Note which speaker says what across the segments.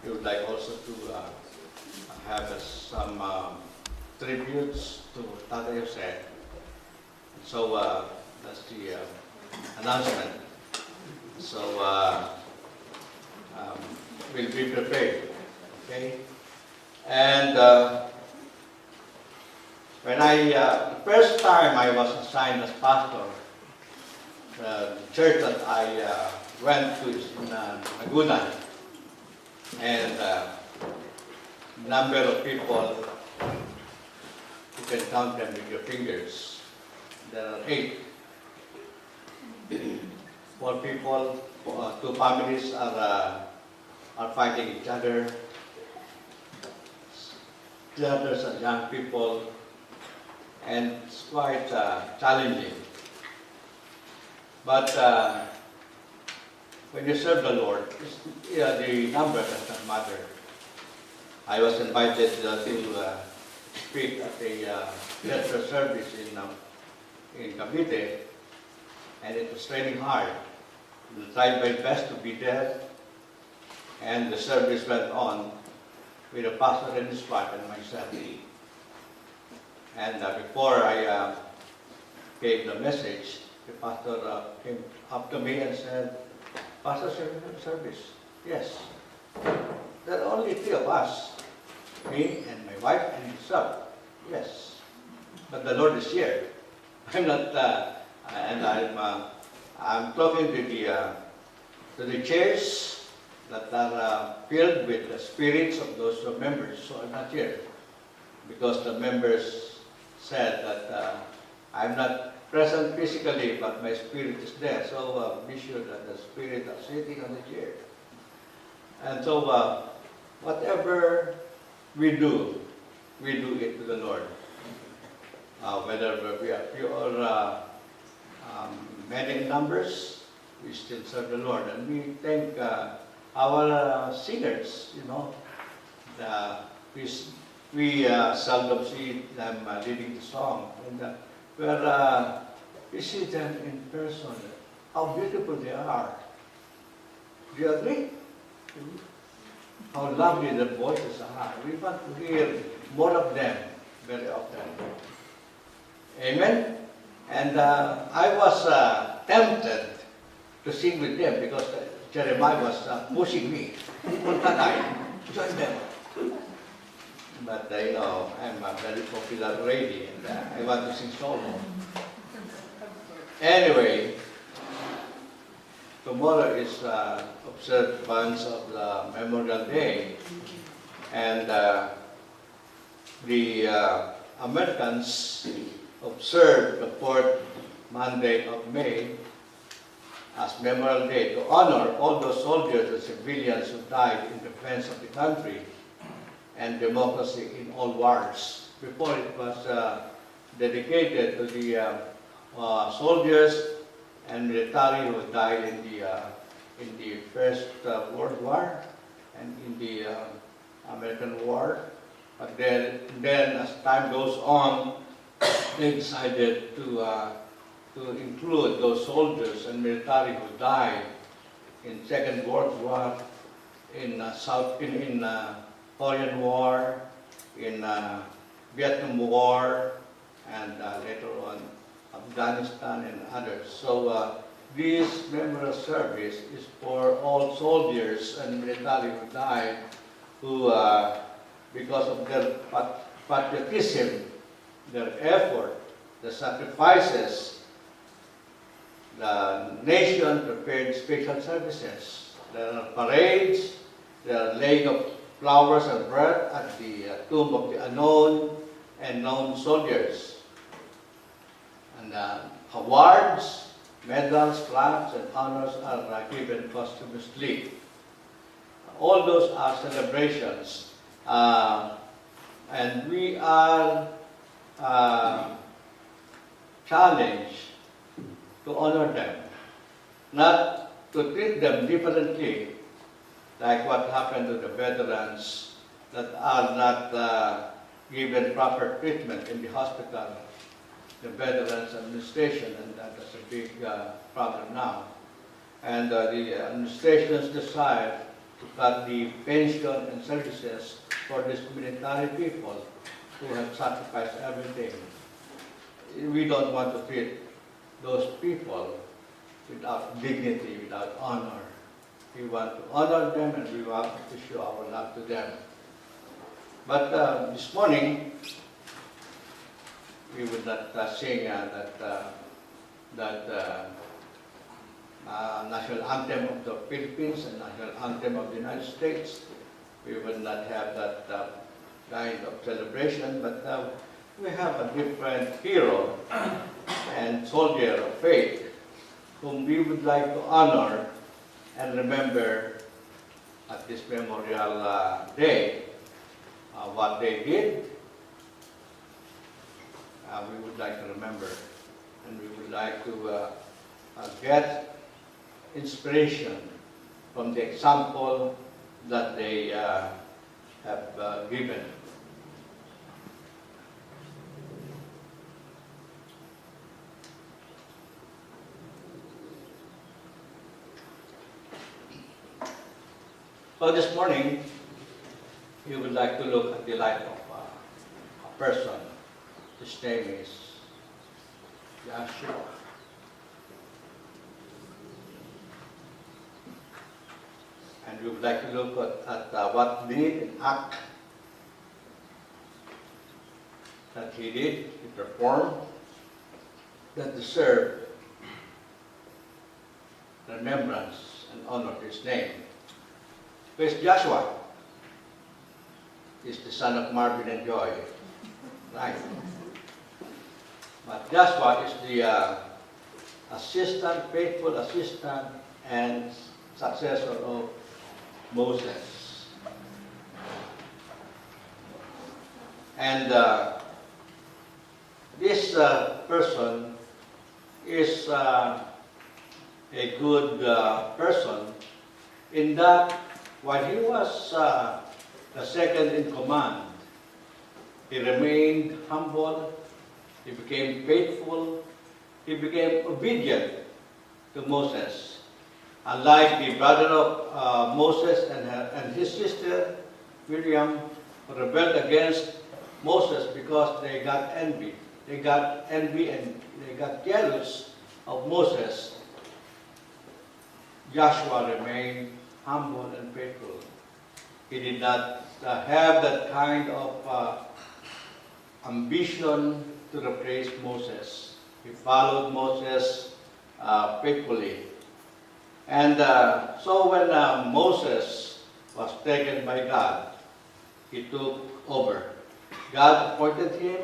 Speaker 1: we would like also to have some tributes to Tata Jose. So that's the announcement. So we'll be prepared, okay? And when the first time I was assigned as pastor, the church that I went to is in Laguna, and number of people, you can count them with your fingers. There are 8. 4 people, 2 families are fighting each other. The others are young people, and it's quite challenging. But when you serve the Lord, the number does not matter. I was invited to speak at a lecture service in Cavite, and it was raining hard. I tried my best to be there, and the service went on with the pastor and his wife and myself. And before I gave the message, the pastor came up to me and said, "Pastor, service?" "Yes." "There are only 3 of us, me and my wife and himself." "Yes, but the Lord is here." I'm not, and I'm talking to the chairs that are filled with the spirits of those members who are not here, because the members said that I'm not present physically, but my spirit is there. So be sure that the spirit is sitting on the chair. And so whatever we do it to the Lord. Whether we are few or many in numbers, we still serve the Lord. And we thank our singers, you know. We seldom see them leading the song. And we see them in person, how beautiful they are. Do you agree? How lovely their voices are. We want to hear more of them very often. Amen? And I was tempted to sing with them because Jeremiah was pushing me. Join them. But you know, I'm very popular already, and I want to sing solo. Anyway, tomorrow is observance of the Memorial Day, and the Americans observe the 4th Monday of May as Memorial Day to honor all those soldiers and civilians who died in defense of the country and democracy in all wars. Before it was dedicated to the soldiers and military who died in the First World War and in the American War. But then as time goes on, they decided to include those soldiers and military who died in Second World War, in Korean War, in Vietnam War, and later on Afghanistan and others. So this memorial service is for all soldiers and military who died, who because of their patriotism, their effort, the sacrifices, the nation prepared special services. There are parades, there are laying of flowers and bread at the tomb of the unknown and known soldiers. And awards, medals, flags, and honors are given posthumously. All those are celebrations. And we are challenged to honor them, not to treat them differently, like what happened to the veterans that are not given proper treatment in the hospital, the Veterans Administration, and that's a big problem now. And the administration's desire to cut the pension and services for these military people who have sacrificed everything. We don't want to treat those people without dignity, without honor. We want to honor them and we want to show our love to them. But this morning, we would not sing that national anthem of the Philippines and national anthem of the United States. We would not have that kind of celebration, but we have a different hero and soldier of faith whom we would like to honor and remember at this memorial day what they did. We would like to remember, and we would like to get inspiration from the example that they have given. So this morning, we would like to look at the life of a person. His name is Joshua. And we would like to look at what deed and act that he did, he performed, that deserve remembrance and honor his name. Who is Joshua? He's the son of Marvin and Joy, right? But Joshua is the assistant, faithful assistant, and successor of Moses. And this person is a good person in that while he was the second in command, he remained humble, he became faithful, he became obedient to Moses. Unlike the brother of Moses and his sister, Miriam, who rebelled against Moses because they got envy. They got envy and they got jealous of Moses. Joshua remained humble and faithful. He did not have that kind of ambition to replace Moses. He followed Moses faithfully. And so when Moses was taken by God, he took over. God appointed him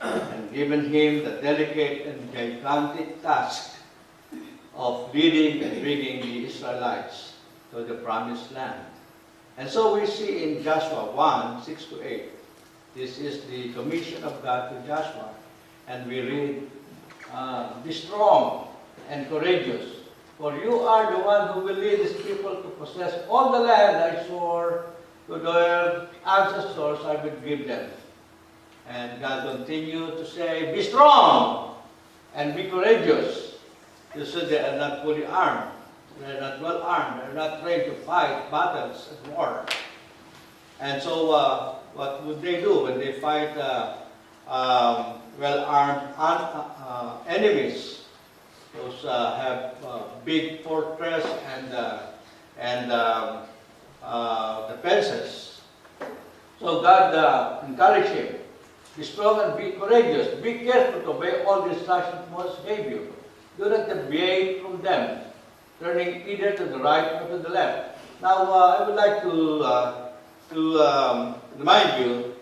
Speaker 1: and given him the delicate and gigantic task of leading and bringing the Israelites to the promised land. And so we see in Joshua 1:6-8, this is the commission of God to Joshua. And we read, be strong and courageous, for you are the one who will lead these people to possess all the land I swore to their ancestors I would give them. And God continued to say, be strong and be courageous. You see, they are not fully armed. They are not well armed. They are not trained to fight battles and war. And so what would they do when they fight well-armed enemies? Those have big fortress and defenses. So God encouraged him, be strong and be courageous. Be careful to obey all the instructions Moses gave you. Do not deviate from them, turning either to the right or to the left. Now, I would like to remind you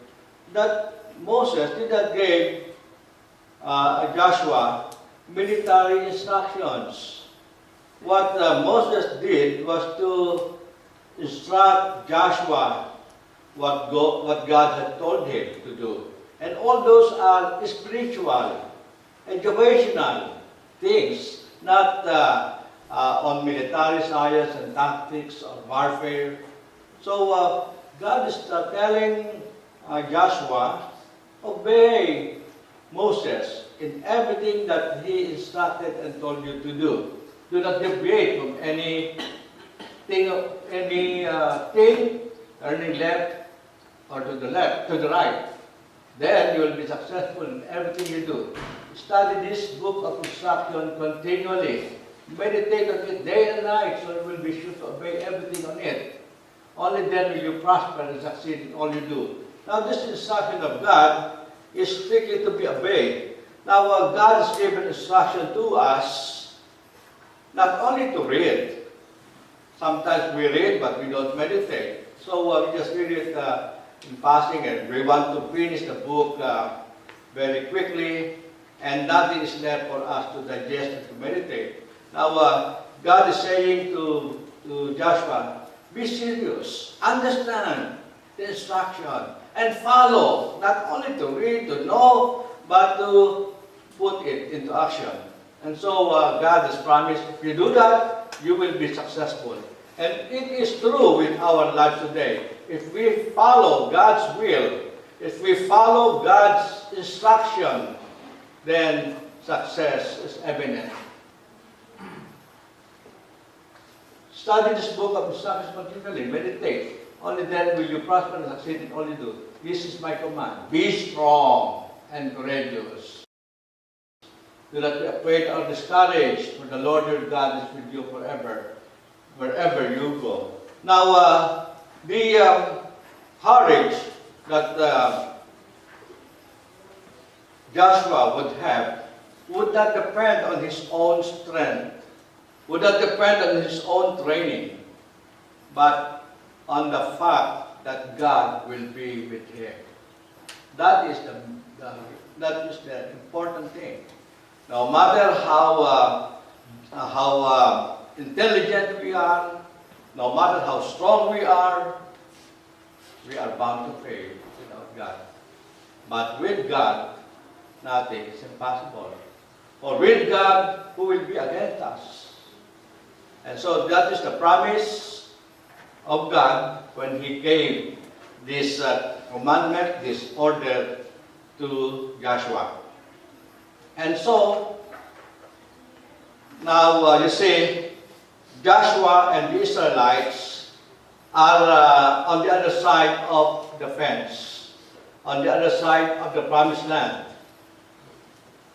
Speaker 1: that Moses did not give Joshua military instructions. What Moses did was to instruct Joshua what God had told him to do. And all those are spiritual, educational things, not on military science and tactics or warfare. So God is telling Joshua, obey Moses in everything that he instructed and told you to do. Do not deviate from any thing turning left or to the right, then you will be successful in everything you do. Study this book of instruction continually. Meditate on it day and night, so you will be sure to obey everything on it. Only then will you prosper and succeed in all you do. Now, this instruction of God is strictly to be obeyed. Now, God has given instruction to us not only to read. Sometimes we read, but we don't meditate. So we just read it in passing, and we want to finish the book very quickly, and nothing is left for us to digest and to meditate. Now, God is saying to Joshua, be serious, understand the instruction, and follow, not only to read, to know, but to put it into action. And so God has promised, if you do that, you will be successful. And it is true with our life today. If we follow God's will, if we follow God's instruction, then success is evident. Study this book of instructions continually, meditate. Only then will you prosper and succeed in all you do. This is my command. Be strong and courageous. Do not be afraid or discouraged, for the Lord your God is with you forever, wherever you go. Now, the courage that Joshua would have would not depend on his own strength, would not depend on his own training, but on the fact that God will be with him. That is the important thing. No matter how intelligent we are, no matter how strong we are bound to fail without God. But with God, nothing is impossible. For with God, who will be against us? And so that is the promise of God when He gave this commandment, this order to Joshua. And so, now you see, Joshua and the Israelites are on the other side of the fence, on the other side of the promised land.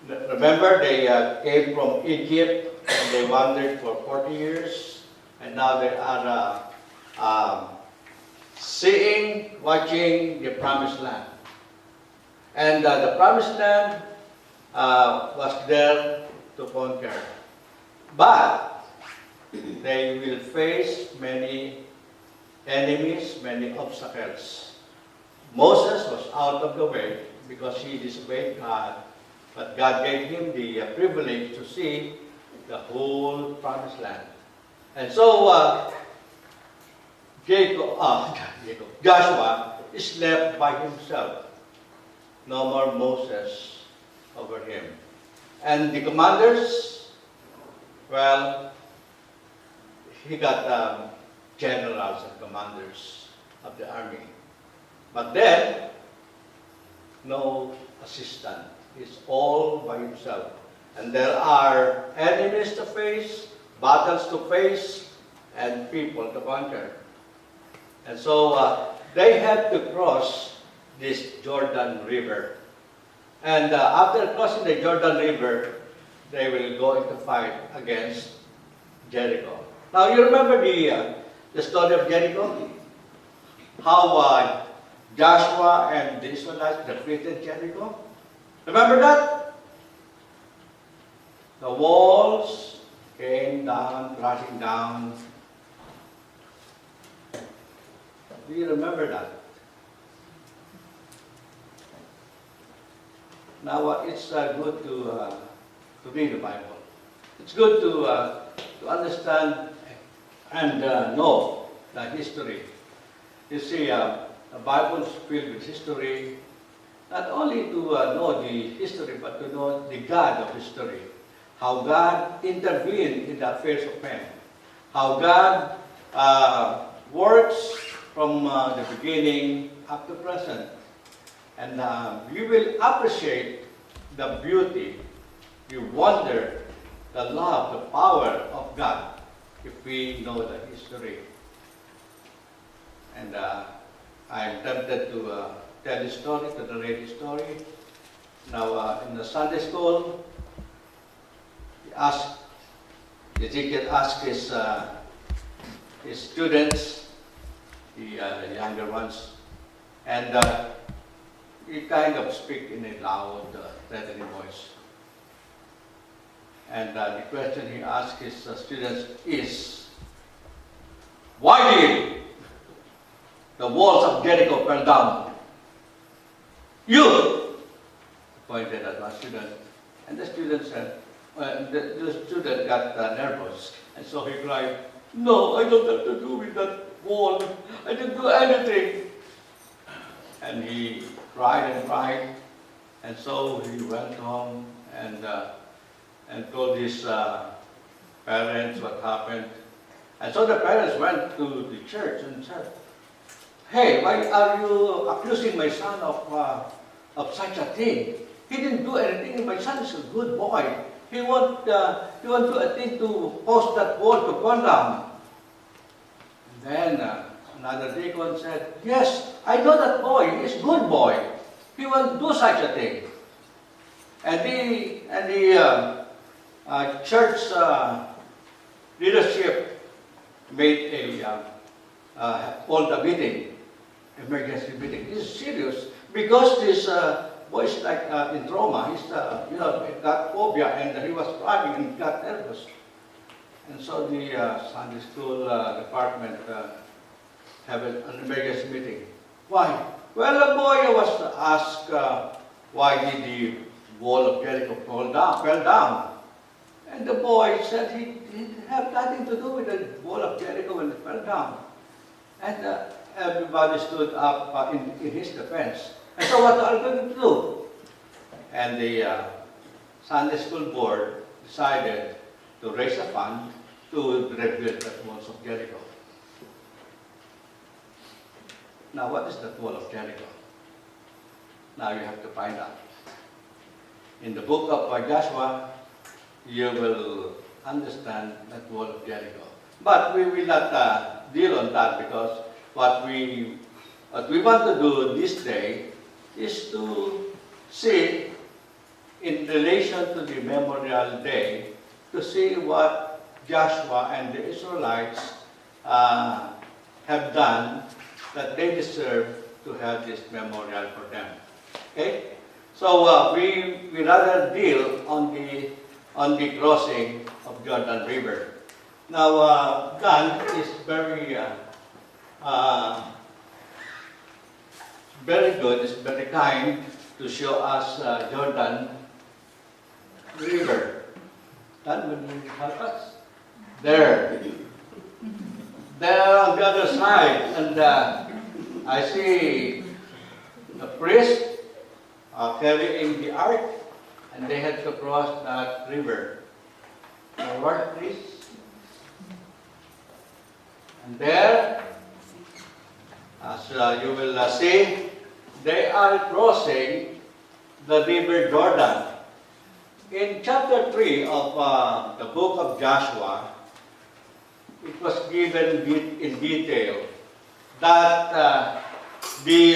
Speaker 1: Remember, they came from Egypt and they wandered for 40 years, and now they are watching the promised land. And the promised land was there to conquer. But they will face many enemies, many obstacles. Moses was out of the way because he disobeyed God, but God gave him the privilege to see the whole promised land. And so Joshua is left by himself. No more Moses over him. And the commanders, well, he got generals and commanders of the army. But then, no assistant. He's all by himself. And there are enemies to face, battles to face, and people to conquer. And so they had to cross this Jordan River. And after crossing the Jordan River, they will go into fight against Jericho. Now, you remember the story of Jericho? How Joshua and the Israelites defeated Jericho? Remember that? The walls came down, crashing down. Do you remember that? Now, it's good to read the Bible. It's good to understand and know the history. You see, the Bible is filled with history, not only to know the history, but to know the God of history. How God intervened in the affairs of men. How God works from the beginning up to present. And you will appreciate the beauty, you wonder, the love, the power of God if we know the history. And I'm tempted to tell the story, to narrate the story. Now, in the Sunday school, Ezekiel asked his students, the younger ones, and he kind of speak in a loud, threatening voice. And the question he asked his students is, why did the walls of Jericho fell down? You! Pointed at one student. And the student said, the student got nervous. And so he cried, no, I don't have to do with that wall. I didn't do anything. And he cried and cried. And so he went home and told his parents what happened. And so the parents went to the church and said, hey, why are you accusing my son of such a thing? He didn't do anything. My son is a good boy. He won't do a thing to post that wall to burn down. And then another deacon said, yes, I know that boy. He's a good boy. He won't do such a thing. And the church leadership made called a meeting, emergency meeting. This is serious because this boy is like in trauma. He's got phobia and he was crying and got nervous. And so the Sunday school department have an emergency meeting. Why? Well, the boy was asked why did the wall of Jericho fell down. And the boy said he didn't have nothing to do with the wall of Jericho when it fell down. And everybody stood up in his defense. And so what are we going to do? And the Sunday school board decided to raise a fund to rebuild the walls of Jericho. Now, what is the wall of Jericho? Now you have to find out. In the book of Joshua, you will understand that wall of Jericho. But we will not deal on that because what we want to do this day is to see in relation to the Memorial Day to see what Joshua and the Israelites have done that they deserve to have this memorial for them. Okay? So we rather deal on the crossing of Jordan River. Now, God is very good, is very kind to show us Jordan River. Dan, will you help us? There. There on the other side, and I see the priest carrying the ark, and they had to cross that river. Forward, please. And there, as you will see, they are crossing the river Jordan. In chapter 3 of the book of Joshua, it was given in detail that the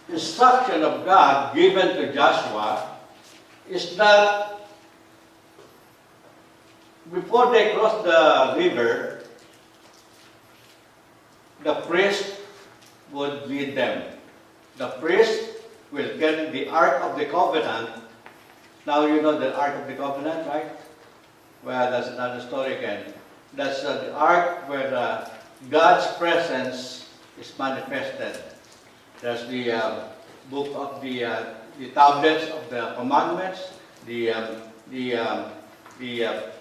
Speaker 1: instruction of God given to Joshua is that before they cross the river, the priest would lead them. The priest will carry the Ark of the Covenant. Now you know the Ark of the Covenant, right? Well, that's another story again. That's the Ark where God's presence is manifested. There's the book of the tablets of the commandments, the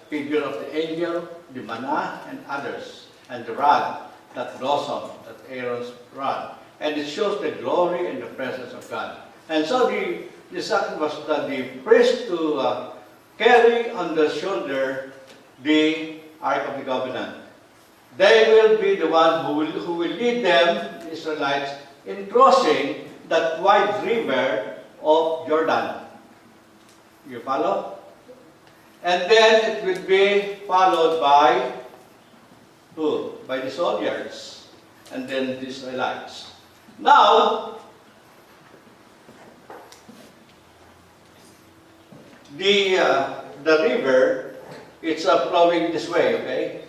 Speaker 1: figure of the angel, the manna, and others, and the rod that blossomed, that Aaron's rod. And it shows the glory and the presence of God. And so the second was the priest to carry on the shoulder the Ark of the Covenant. They will be the one who will lead them, the Israelites, in crossing that wide river of Jordan. You follow? And then it will be followed by who? By the soldiers. And then the Israelites. Now, the river, it's flowing this way, okay?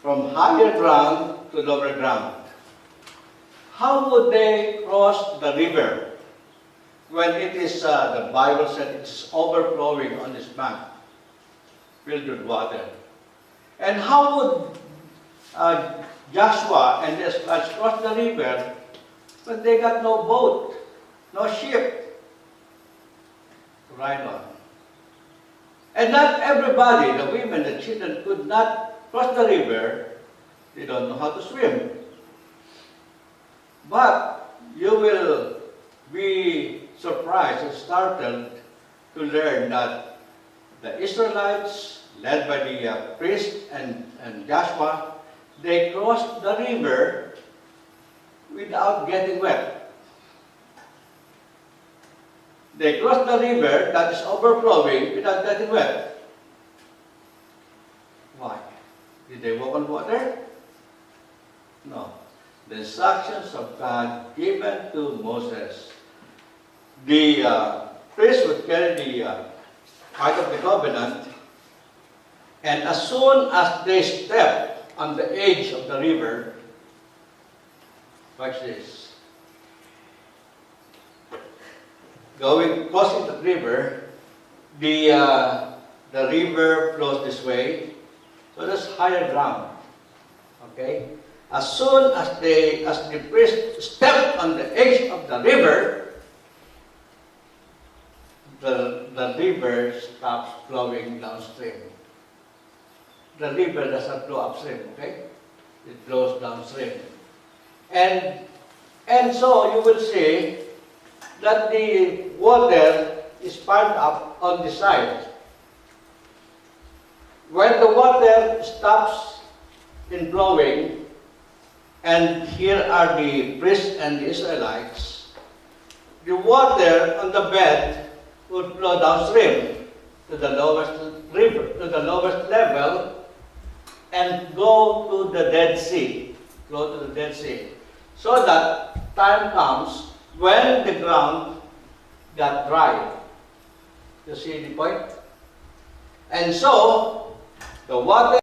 Speaker 1: From higher ground to lower ground. How would they cross the river when it is, the Bible said it's overflowing on this bank, filled with water? And how would Joshua and the Israelites cross the river when they got no boat, no ship to ride on? And not everybody, the women, the children, could not cross the river. They don't know how to swim. But you will be surprised and startled to learn that the Israelites, led by the priest and Joshua, they crossed the river without getting wet. They crossed the river that is overflowing without getting wet. Why? Did they walk on water? No. The instructions of God given to Moses. The priest would carry the Ark of the Covenant, and as soon as they step on the edge of the river, watch this. Crossing the river, the river flows this way, so that's higher ground. Okay? As soon as the priest stepped on the edge of the river, the river stops flowing downstream. The river doesn't flow upstream, okay? It flows downstream. And so you will see that the water is piled up on the side. When the water stops in flowing, and here are the priests and the Israelites, the water on the bed would flow downstream to the lowest river, to the lowest level, and go to the Dead Sea, flow to the Dead Sea, so that time comes when the ground got dry. You see the point? And so, the water